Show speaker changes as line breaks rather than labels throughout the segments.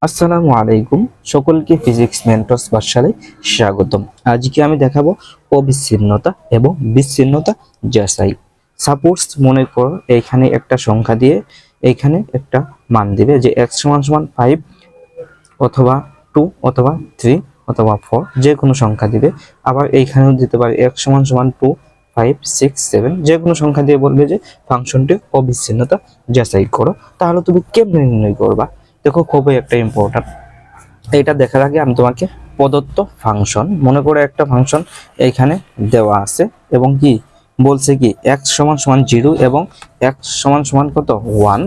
আসসালামু আলাইকুম, সকলকে ফিজিক্স মেন্টরস পাঠশালায় স্বাগতম। আজকে আমি দেখাবো অবিচ্ছিন্নতা এবং বিচ্ছিন্নতা যাচাই। সাপোজ মনে করো এইখানে একটা সংখ্যা দিয়ে এইখানে একটা মান দিবে যে x সমান সমান 5 অথবা 2 অথবা 3 অথবা 4, যে কোনো সংখ্যা দিবে। আবার এইখানেও দিতে পারে x সমান সমান 2 5 6 7, যে কোনো সংখ্যা দিয়ে বলবে যে ফাংশনটি অবিচ্ছিন্নতা যাচাই করো। তাহলে তুমি কেমনে নির্ণয় করবা? দেখো, খুবই একটা ইম্পর্টেন্ট। এইটা দেখার আগে আমি তোমাকে প্রদত্ত ফাংশন মনে করে একটা ফাংশন এইখানে দেওয়া আছে এবং কি বলছে কি x সমান সমান 0 এবং x সমান সমান কত 1।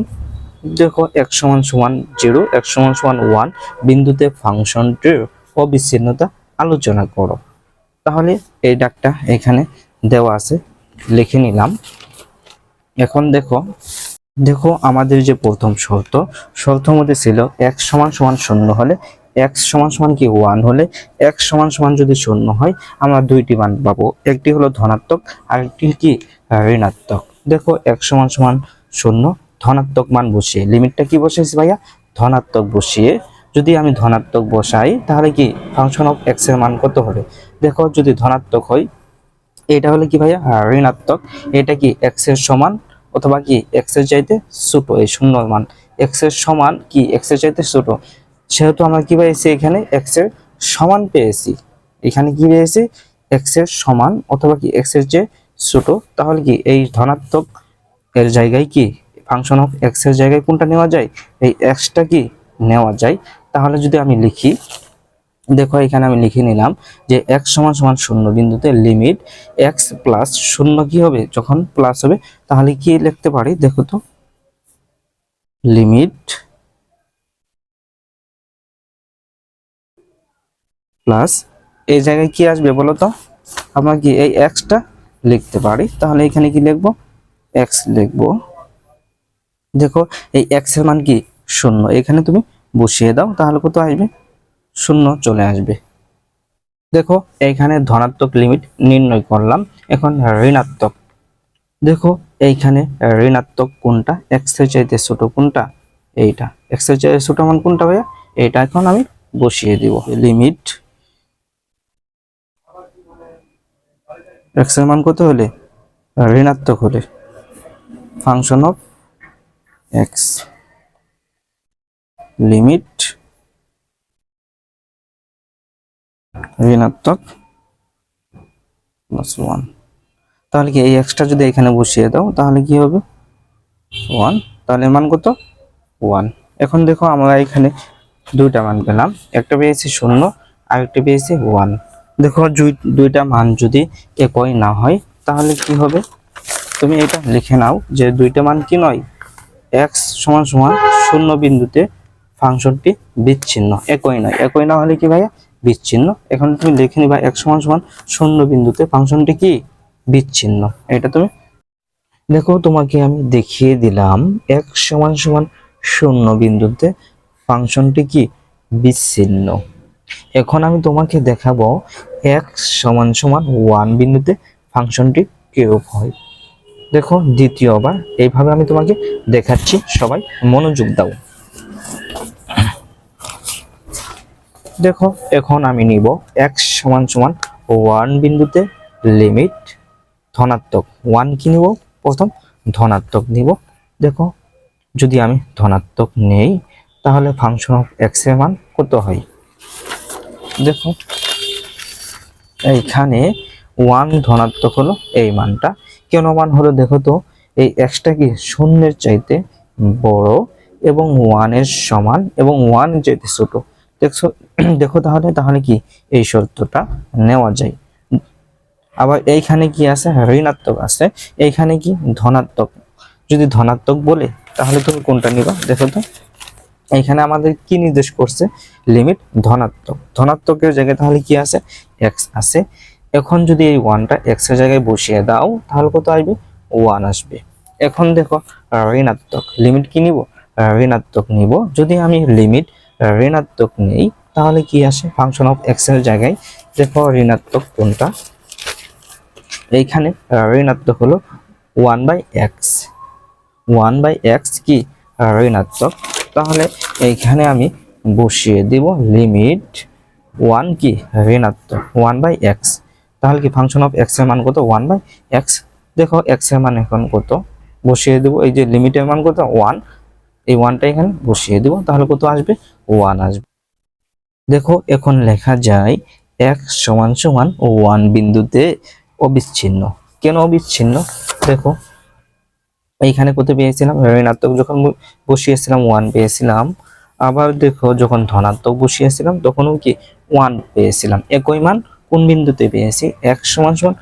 দেখো, x সমান সমান 0 x সমান সমান 1 বিন্দুতে ফাংশনটির অবিচ্ছিন্নতা আলোচনা করো। তাহলে এই ডাকটা এখানে দেওয়া আছে, লিখে নিলাম। এখন দেখো দেখো আমাদের যে প্রথম শর্ত মধ্যে ছিল x সমান সমান 0 হলে, x সমান সমান কি 1 হলে, x সমান সমান যদি 0 হয় আমরা দুইটি মান পাবো, একটি হলো ধনাত্মক আর একটি কি ঋণাত্মক। দেখো, x সমান সমান 0 ধনাত্মক মান বসিয়ে, লিমিটটা কি বসিয়েছি ভাইয়া? ধনাত্মক বসিয়ে যদি আমি ধনাত্মক বসাই তাহলে কি ফাংশন অফ x এর মান কত হবে? দেখো, যদি ধনাত্মক হয় এটা হলে কি ভাইয়া ঋণাত্মক, এটা কি x এর সমান অথবা কি x এর চাইতে ছোট। এই শূন্য মান x এর সমান কি x এর চাইতে ছোট, সেহেতু আমরা কি পেয়েছি এখানে x এর সমান পেয়েছি। এখানে কি পেয়েছি? x এর সমান অথবা কি x এর চেয়ে ছোট। তাহলে কি এই ধনাত্মক এর জায়গায় কি ফাংশন অফ x এর জায়গায় কোনটা নেওয়া যায়? এই x টা কি নেওয়া যায়। তাহলে যদি আমি লিখি, দেখো এখানে আমি লিখে নিলাম যে x সমান সমান 0 বিন্দুতে লিমিট x প্লাস 0 কি হবে? যখন প্লাস হবে তাহলে কি লিখতে পারি? দেখো তো, লিমিট প্লাস এই জায়গায় কি আসবে বলো তো? আমরা কি এই x টা লিখতে পারি। তাহলে এখানে কি লিখবো? x লিখবো। দেখো, এই x এর মান কি 0, এখানে তুমি বসিয়ে দাও, তাহলে কত আসবে? 0 চলে আসবে। দেখো, এইখানে ধনাত্মক লিমিট নির্ণয় করলাম। এখন ঋণাত্মক, দেখো এইখানে ঋণাত্মক কোনটা? x এর চাইতে ছোট কোনটা? এইটা। x এর চাইতে ছোট মান কোনটা ভাইয়া? এটা। এখন আমি বসিয়ে দিব লিমিট x এর মান কত হলে? ঋণাত্মক হলে ফাংশন অফ x লিমিট ঋণাত্মক প্লাস 1। তাহলে কি এই x টা যদি এখানে বসিয়ে দাও তাহলে কি হবে? 1। তাহলে মান কত? 1। এখন দেখো আমরা এখানে দুইটা মান পেলাম, একটা পেয়েছি 0 আর একটা পেয়েছি 1। দেখো, দুইটা মান যদি একই না হয় তাহলে কি হবে? তুমি এটা লিখে নাও যে দুইটা মান কি নয়, x সমান সমান 0 বিন্দুতে ফাংশনটি বিচ্ছিন্ন, একই নয়। একই না হলে কি ভাইয়া? বিচ্ছিন্ন। এখন তুমি লিখে নিবা x সমান সমান 0 বিন্দুতে ফাংশনটি কি বিচ্ছিন্ন। এটা তুমি দেখো, তোমাকে আমি দেখিয়ে দিলাম x সমান সমান 0 বিন্দুতে ফাংশনটি কি বিচ্ছিন্ন। এখন আমি তোমাকে দেখাবো x সমান সমান 1 বিন্দুতে ফাংশনটি কিরূপ হয়। দেখো, দ্বিতীয়বার এইভাবে আমি তোমাকে দেখাচ্ছি, সবাই মনোযোগ দাও। দেখো, এখন আমি নিব x সমান সমান 1 বিন্দুতে লিমিট ধনাত্মক 1 কি নিব? প্রথম ধনাত্মক নিব। দেখো, যদি আমি ধনাত্মক নেই তাহলে ফাংশন অফ x এর মান কত হয়? দেখো, এইখানে 1 ধনাত্মক হলো এই মানটা। কেন মান হলো? দেখো তো, এই x টা কি শূন্যের চাইতে বড় এবং 1 এর সমান এবং 1 এর চাইতে ছোট। দেখছো, দেখো তাহলে কি এই শর্তটা নেওয়া যায়। আবার এইখানে কি আছে? ঋণাত্মক আছে। এইখানে কি ধনাত্মক। যদি ধনাত্মক বলে তাহলে তুমি কোনটা নিবা? দেখো তো, এইখানে আমাদের কি নির্দেশ করছে? লিমিট ধনাত্মক। ধনাত্মকের জায়গায় তাহলে কি আছে? x আছে। এখন যদি এই 1টা x এর জায়গায় বসিয়ে দাও তাহলে কত আসবে? 1 আসবে। এখন দেখো, ঋণাত্মক লিমিট কি নিব? ঋণাত্মক নিব। যদি আমি লিমিট ঋণাত্মক নেই তাহলে কি আসে ফাংশন অফ x এর জায়গায়? দেখো, ঋণাত্মক কোনটা? এইখানে ঋণাত্মক হলো 1/x। 1/x কি ঋণাত্মক। তাহলে এইখানে আমি বসিয়ে দিব লিমিট 1 কি ঋণাত্মক 1/x। তাহলে কি ফাংশন অফ x এর মান কত 1/x। দেখো x এর মান এখন কত বসিয়ে দেব, এই যে লিমিটের মান কত 1, এই 1টা এখানে বসিয়ে দেব, তাহলে কত আসবে 1 আসবে। দেখো এখন লেখা যায় x সমান সমান 1 বিন্দুতে অবিচ্ছিন্ন। কেন অবিচ্ছিন্ন? দেখো এইখানে কত পেয়েছিলাম ঋণাত্মক যখন বসিয়েছিলাম 1 পেয়েছিলাম, আবার দেখো যখন ধনাত্মক বসিয়েছিলাম তখনও কি 1 পেয়েছিলাম। একই মান কোন বিন্দুতে পেয়েছি x সমান সমান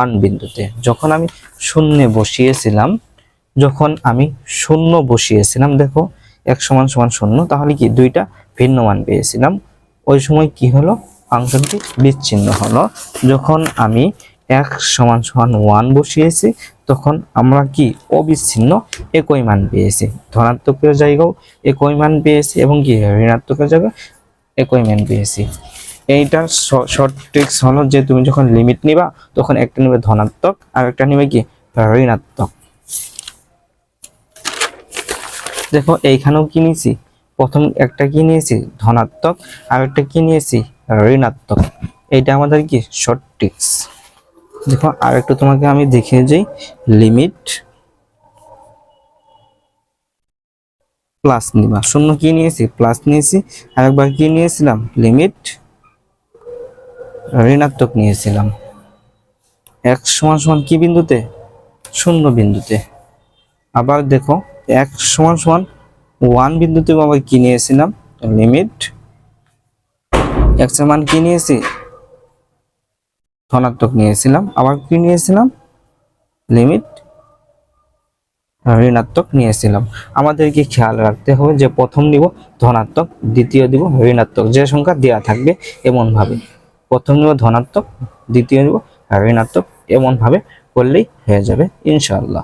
1 বিন্দুতে। যখন আমি শূন্য বসিয়েছিলাম দেখো x সমান সমান 0, তাহলে কি দুইটা ভিন্ন মান পেয়েছিলাম। ওই সময় কি হলো ফাংশনটি বিচ্ছিন্ন হলো। যখন আমি x সমান সমান 1 বসিয়েছি তখন আমরা কি অবিচ্ছিন্ন একই মান পেয়েছি, ধনাত্মকের জায়গাও একই মান পেয়েছি এবং কি ঋণাত্মকের জায়গায় একই মান পেয়েছি। এইটার শর্ট ট্রিক্স হলো যে তুমি যখন লিমিট নিবা তখন একটা নিবে ধনাত্মক আর একটা নিবে কি ঋণাত্মক। দেখো এইখানেও কি নিয়েছি, প্রথম একটা কি নিয়েছি ধনাত্মক আর একটা কি নিয়েছি ঋণাত্মক। এইটা আমাদের কি শর্ট ট্রিক্স। দেখো আর একটু তোমাকে আমি দেখিয়ে যাই, লিমিট প্লাস নিবা, শূন্য কি নিয়েছি প্লাস নিয়েছি, আর একবার কি নিয়েছিলাম লিমিট ঋণাত্মক নিয়েছিলাম। x সমান সমান কি বিন্দুতে 0 বিন্দুতে। আবার দেখো x সমান সমান 1 বিন্দুতে আবার কি নিয়েছিলাম লিমিট x এর মান কি নিয়েছি ধনাত্মক নিয়েছিলাম, আবার কি নিয়েছিলাম লিমিট ঋণাত্মক নিয়েছিলাম। আমাদেরকে খেয়াল রাখতে হবে যে প্রথম নিব ধনাত্মক, দ্বিতীয় দিব ঋণাত্মক, যে সংখ্যা দেওয়া থাকবে এমন ভাবে প্রথম নিব ধনাত্মক, দ্বিতীয় নিব ঋণাত্মক, এমন ভাবে করলেই হয়ে যাবে ইনশাআল্লাহ।